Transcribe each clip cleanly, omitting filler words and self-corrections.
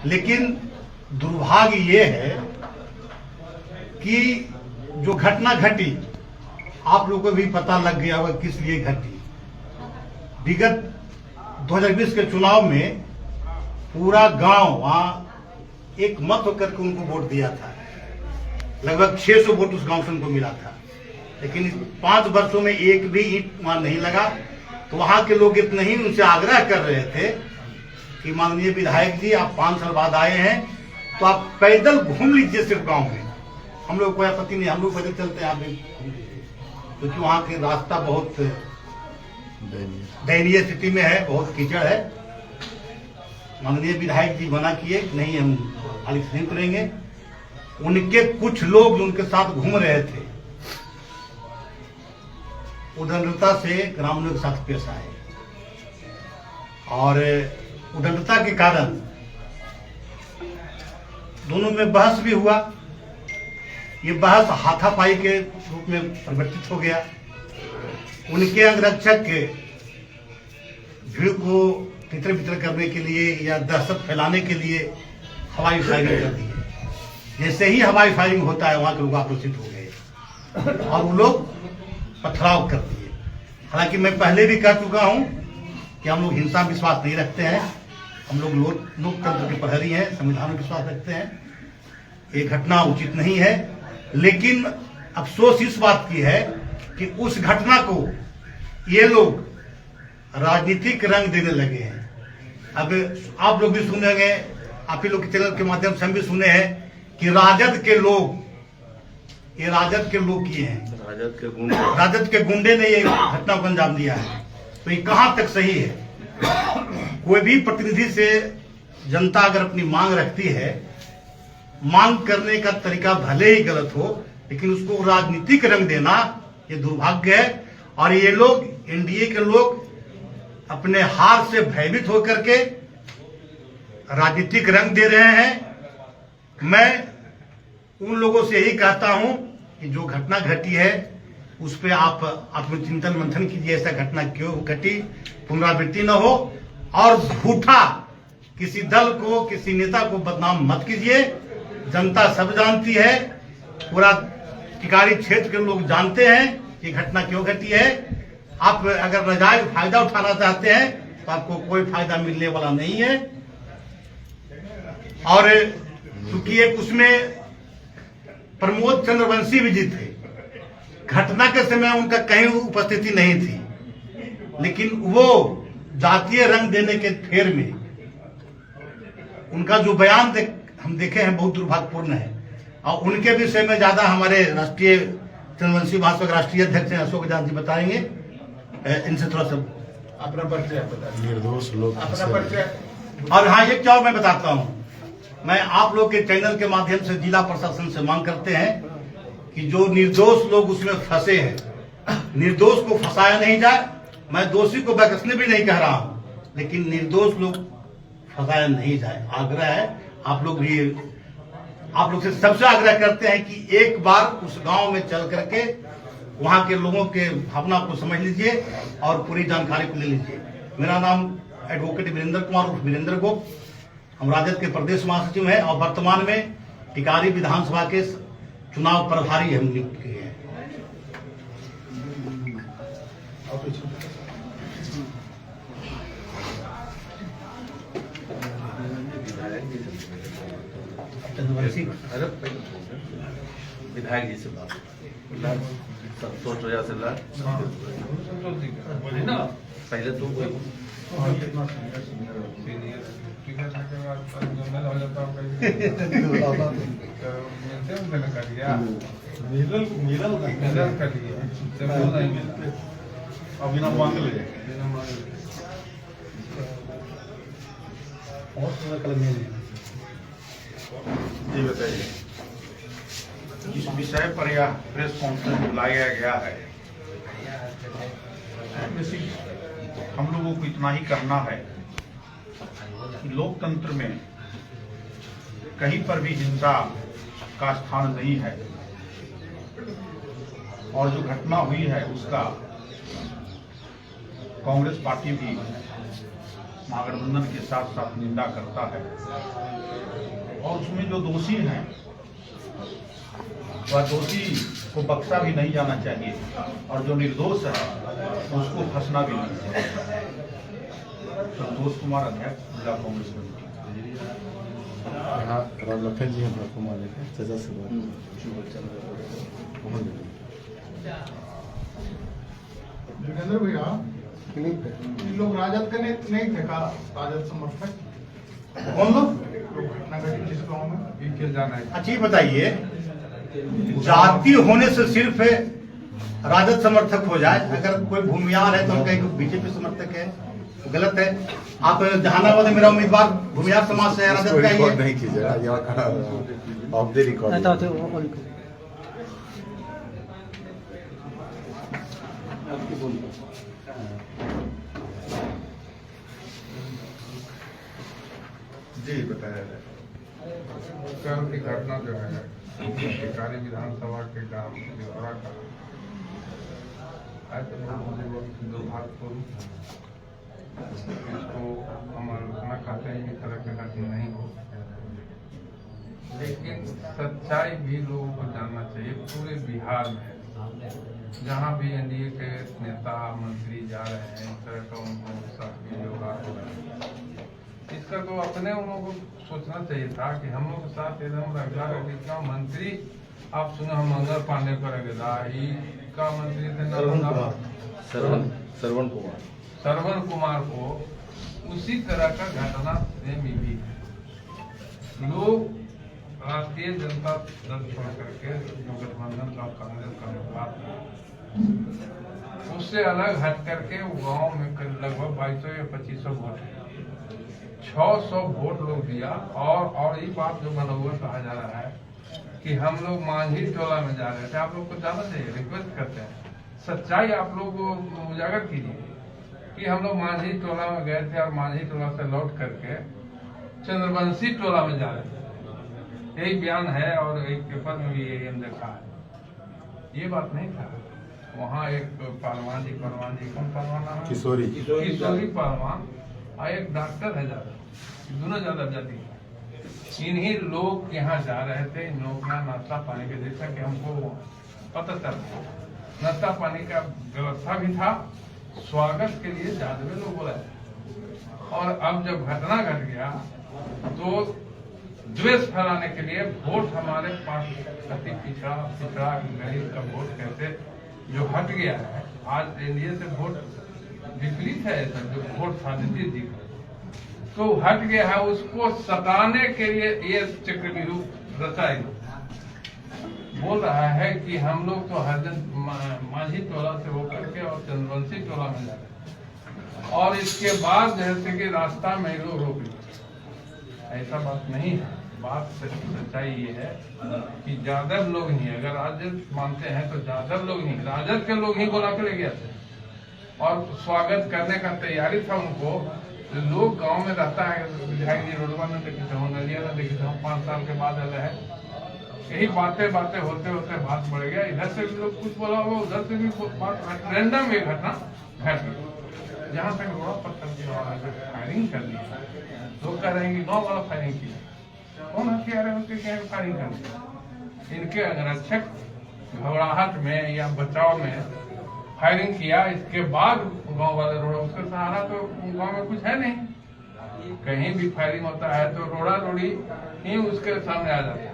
लेकिन दुर्भाग्य ये है कि जो घटना घटी, आप लोगों को भी पता लग गया होगा किस लिए घटी। विगत 2020 के चुनाव में पूरा गांव वहां एक मत होकर के उनको वोट दिया था। लगभग 600 वोट उस गांव से उनको मिला था, लेकिन 5 वर्षों में एक भी ईंट वहां नहीं लगा। तो वहां के लोग इतना ही उनसे आग्रह कर रहे थे कि माननीय विधायक जी, आप 5 साल बाद आए हैं तो आप पैदल घूम लीजिए सिर्फ गांव में। हम लोग कोई आपत्ति नहीं, हम लोग पैदल चलते हैं, आप भी घूम लीजिए, क्योंकि वहां के रास्ता बहुत दयनीय स्थिति में है, बहुत कीचड़ है। माननीय विधायक जी मना किए, नहीं हम खाली नहीं उतरेंगे। उनके कुछ लोग जो उनके साथ घूम रहे थे उदंडता से ग्रामीणों के साथ पेश आए, और उदंडता के कारण दोनों में बहस भी हुआ। ये बहस हाथापाई के रूप में परिवर्तित हो गया। उनके अंगरक्षक के भीड़ को तितर बितर करने के लिए या दहशत फैलाने के लिए हवाई फायरिंग कर दी। जैसे ही हवाई फायरिंग होता है वहां के लोग आक्रोशित हो गए और वो लोग पथराव कर दिए। हालांकि मैं पहले भी कह चुका हूं कि हम लोग हिंसा में विश्वास नहीं रखते हैं, हम लोग लोकतंत्र के प्रहरी हैं, संविधान में विश्वास रखते हैं। ये घटना उचित नहीं है, लेकिन अफसोस इस बात की है कि उस घटना को ये लोग राजनीतिक रंग देने लगे हैं। अब आप लोग भी सुनेंगे, आप ही लोग के चैनल के माध्यम से हम भी सुने हैं कि राजद के लोग, ये राजद के लोग किए हैं, राजद के गुंडे ने ये घटना को अंजाम दिया है। तो ये कहां तक सही है? कोई भी प्रतिनिधि से जनता अगर अपनी मांग रखती है, मांग करने का तरीका भले ही गलत हो, लेकिन उसको राजनीतिक रंग देना ये दुर्भाग्य है। और ये लोग, एनडीए के लोग, अपने हार से भयभीत होकर के राजनीतिक रंग दे रहे हैं। मैं उन लोगों से यही कहता हूं कि जो घटना घटी है उस पर आप आत्मचिंतन मंथन कीजिए, ऐसा घटना क्यों घटी, पुनरावृत्ति न हो। और झूठा किसी दल को, किसी नेता को बदनाम मत कीजिए। जनता सब जानती है, पूरा टिकारी क्षेत्र के लोग जानते हैं कि घटना क्यों घटी है। आप अगर नाजायज फायदा उठाना चाहते हैं तो आपको कोई फायदा मिलने वाला नहीं है। और क्योंकि एक उसमें प्रमोद चंद्रवंशी भी जी थे, घटना के समय उनका कहीं उपस्थिति नहीं थी, लेकिन वो जातीय रंग देने के फेर में उनका जो बयान हम देखे हैं बहुत दुर्भाग्यपूर्ण है। और उनके विषय में ज्यादा हमारे राष्ट्रीय चंद्रवंशी महासभा के राष्ट्रीय अध्यक्ष अशोक जान जी बताएंगे। इनसे थोड़ा सा अपना परिचय बताइए। निर्दोष लोग अपना परिचय। और हाँ, एक चाव मैं बताता हूं, मैं आप लोग के चैनल के माध्यम से जिला प्रशासन से मांग करते हैं कि जो निर्दोष लोग उसमें फंसे हैं, निर्दोष को फंसाया नहीं जाए। मैं दोषी को बख्शने भी नहीं कह रहा हूं, लेकिन निर्दोष लोग फंसाया नहीं जाए। आग्रह है, आप लोग भी, आप लोग से सबसे आग्रह करते हैं कि एक बार उस गांव में चल करके वहां के लोगों के भावना को समझ लीजिए और पूरी जानकारी को ले लीजिए। मेरा नाम एडवोकेट वीरेंद्र कुमार उर्फ वीरेंद्र गुप्त, हम राजद के प्रदेश महासचिव हैं और वर्तमान में टिकारी विधानसभा के चुनाव प्रभारी हम नियुक्त किए हैं। विधायक जी से बात सोच रहा से पहले तो अभी ना मांग ले जी बताइए, इस विषय पर यह प्रेस कॉन्फ्रेंस बुलाया गया है। हम लोगों को इतना ही करना है कि लोकतंत्र में कहीं पर भी हिंसा का स्थान नहीं है, और जो घटना हुई है उसका कांग्रेस पार्टी भी महागठबंधन के साथ साथ निंदा करता है और उसमें जो दोषी हैं वह दोषी को बख्शा भी नहीं जाना चाहिए और जो निर्दोष है उसको फंसना भी नहीं चाहिए। संतोष कुमार अध्यक्ष जिला कांग्रेस कमेटी। यहाँ राम लखन जी हम कुमार लेके सजा से जोगेंद्र भैया, इन लोग राजद का नहीं थे का? राजद समर्थक कौन लोग? घटना घटी जिस गाँव में इनके जाना है। अच्छा ये बताइए, जाति होने से सिर्फ राजद समर्थक हो जाए? अगर कोई भूमियार है तो हम कहेंगे बीजेपी समर्थक है, गलत है। आप जहानाबाद में मेरा उम्मीदवार भूमियार समाज से राजद का ही है। नहीं कीजिएगा ऑफ द रिकॉर्ड। जी बताया जाए। कल की घटना जो है टिकारी विधानसभा के गांव देवरा का है, तो दुर्भाग्यपूर्ण इसको हम आलोचना करते हैं कि तरह की घटना नहीं हो, लेकिन सच्चाई भी लोगों को जानना चाहिए। पूरे बिहार में जहाँ भी एनडीए के नेता मंत्री जा रहे हैं, इस तरह का उनको साथ भी व्यवहार हो रहा है, इसका तो अपने उन लोगों को सोचना चाहिए था कि हम लोग के साथ एकदम रगड़ा मंत्री। आप सुने हम मंगल पांडे को रगड़ा का मंत्री थे श्रवण कुमार को उसी तरह का घटना से मिली है। लोग राष्ट्रीय जनता दल छोड़ करके जो गठबंधन का कांग्रेस का मुकाबला उससे अलग हट करके वो गांव में लगभग 2200 या 2500 वोट है, 600 वोट लोग दिया। और ये बात जो बना हुआ कहा जा रहा है कि हम लोग मांझी टोला में जा रहे थे। आप लोग को जाना चाहिए, रिक्वेस्ट करते हैं, सच्चाई आप लोग उजागर कीजिए कि हम लोग मांझी टोला में गए थे और मांझी टोला से लौट करके चंद्रवंशी टोला में जा रहे थे। यही बयान है और एक पेपर में भी यही हम देखा है। ये बात नहीं था। वहाँ एक पहलवान जी कौन पहलवान नाम है? किशोरी पहलवान और एक डॉक्टर है ज्यादा, दोनों ज्यादा जाति है। इन्हीं लोग यहाँ जा रहे थे, इन लोग यहाँ नाश्ता पानी के, जैसा कि हमको पता चला नाश्ता पानी का व्यवस्था भी था, स्वागत के लिए ज्यादा लोग बोला। और अब जब घटना घट गया तो द्वेष फैलाने के लिए वोट हमारे पास अति पिछड़ा गरीब का वोट कहते जो हट गया है। आज एनडीए से वोट विपरीत है, जो वोट था नीतीश जी का तो हट गया है, उसको सताने के लिए ये चक्रव्यूह रचाई बोल रहा है कि हम लोग तो हरजन मांझी टोला से होकर के और चंद्रवंशी टोला में जा रहे हैं और इसके बाद जैसे कि रास्ता में लोग रोक लिया। ऐसा बात नहीं है। बात सच्चाई ये है कि यादव लोग ही, अगर राजद मानते हैं तो यादव लोग ही, राजद के लोग ही बुला के ले गया था और स्वागत करने का तैयारी था उनको। लोग गांव में रहता है, विधायक जी रोडवा में देखी था, नलिया में देखी था, 5 साल के बाद आए हैं। यही बातें होते होते बात बढ़ गया। इधर से भी लोग कुछ बोला होगा, उधर से भी बात रैंडम एक घटना घट गई। जहाँ तक रोड़ा पत्थर की फायरिंग कर दी, लोग कह रहे हैं कि गाँव वाला फायरिंग किया। कौन हथियार है उनके क्या फायरिंग करते? इनके अंगरक्षक घबराहट में या बचाव में फायरिंग किया, इसके बाद गांव वाले रोड़ा, उसका सहारा तो गांव में कुछ है नहीं। कहीं भी फायरिंग होता है तो रोड़ा रोड़ी ही उसके सामने आ जाता है।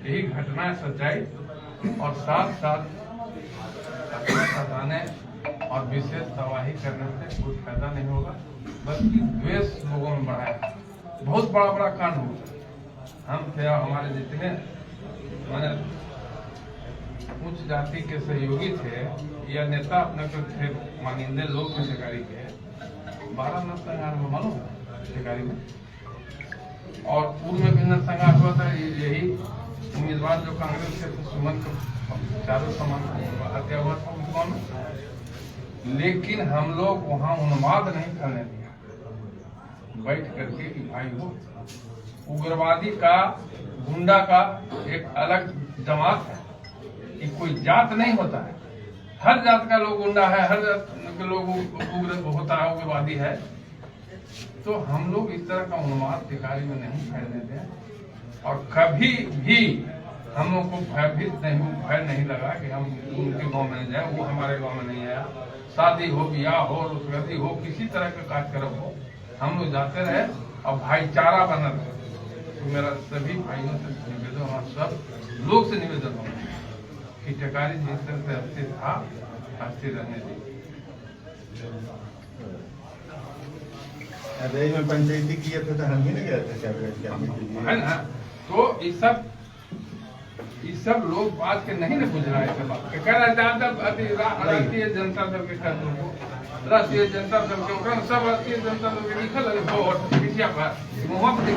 यही घटना है सच्चाई। और साथ साथ सताने और विशेष तबाही करने से कुछ फायदा नहीं होगा, बल्कि द्वेष लोगों में बढ़ाया। बहुत बड़ा कांड हुआ। हम थे, हमारे जितने मैंने उच्च जाति के सहयोगी थे या नेता अपने को थे, मानिंदे लोग थे शिकारी के, 12 नरसंहार में मालूम शिकारी में, और पूर्व में भी नरसंहार हुआ था। यही उम्मीदवार जो कांग्रेस के सुमन को चारों समान हत्या हुआ था उस गाँव में। लेकिन हम लोग वहाँ उन्माद नहीं करने दिया, बैठ करके कि भाई वो उग्रवादी का, गुंडा का एक अलग जमात है कि कोई जात नहीं होता है। हर जात का लोग गुंडा है, हर जात के लोग उग्र होता है, उग्रवादी है। तो हम लोग इस तरह का उन्माद टिकारी में नहीं फैलने दें। और कभी भी हम लोग को भय नहीं लगा कि हम उनके गांव में नहीं जाए, वो हमारे गांव में नहीं आया। शादी हो, ब्याह हो, रुसगती हो, किसी तरह का कार्यक्रम हो, हम लोग जाते रहे और भाईचारा बना रहे। तो मेरा सभी भाइयों से निवेदन और सब लोग से निवेदन हो कि टिकारी जिस तरह से अस्थिर था, अस्थिर रहने दीजिए। अरे में पंचायती किया था तो हम ही नहीं गए थे क्या है ना। तो ये सब लोग बात के नहीं ना बुझ रहा है। सब बात के कह रहा है राष्ट्रीय जनता दल के खत्म को, राष्ट्रीय जनता दल के ओकरा सब राष्ट्रीय जनता दल के लिखल है वोट किसिया पर मुंह पे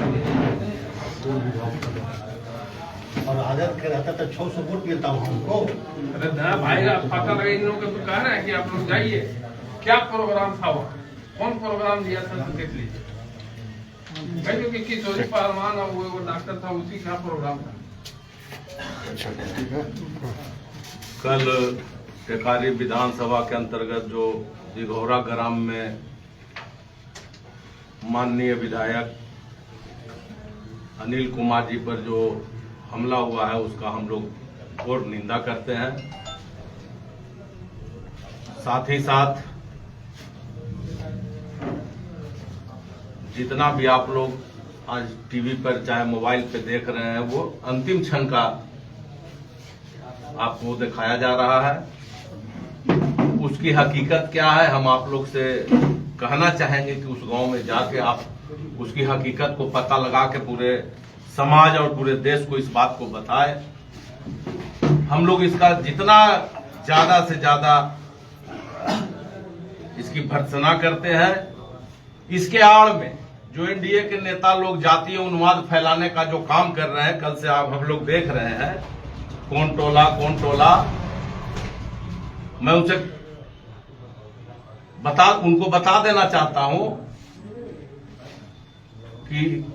और आदत के रहता तो 600 वोट मिलता हूँ हमको। अरे ना भाई, आप पता लगे इन लोगों को तो कह रहे हैं कि आप लोग जाइए। क्या प्रोग्राम था वहाँ, कौन प्रोग्राम दिया था तो देख लीजिए। कहिए कि किशोरी पहलवान और वो डॉक्टर था, उसी का प्रोग्राम था। कल टेकारी विधानसभा के अंतर्गत जो दिघौरा ग्राम में माननीय विधायक अनिल कुमार जी पर जो हमला हुआ है, उसका हम लोग घोर निंदा करते हैं। साथ ही साथ जितना भी आप लोग आज टीवी पर चाहे मोबाइल पे देख रहे हैं, वो अंतिम क्षण का आपको दिखाया जा रहा है। उसकी हकीकत क्या है, हम आप लोग से कहना चाहेंगे कि उस गांव में जाके आप उसकी हकीकत को पता लगा के पूरे समाज और पूरे देश को इस बात को बताएं। हम लोग इसका जितना ज्यादा से ज्यादा इसकी भर्त्सना करते हैं। इसके आड़ में जो एनडीए के नेता लोग जातीय उन्माद फैलाने का जो काम कर रहे हैं, कल से आप हम लोग देख रहे हैं, कौन टोला मैं उनको बता देना चाहता हूं कि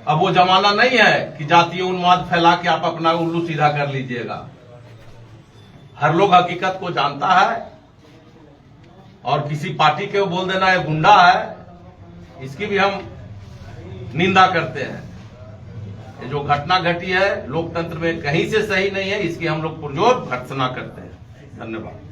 अब वो जमाना नहीं है कि जातीय उन्माद फैला के आप अपना उल्लू सीधा कर लीजिएगा। हर लोग हकीकत को जानता है और किसी पार्टी के बोल देना है गुंडा है, इसकी भी हम निंदा करते हैं। ये जो घटना घटी है लोकतंत्र में कहीं से सही नहीं है, इसकी हम लोग पुरजोर भर्त्सना करते हैं। धन्यवाद।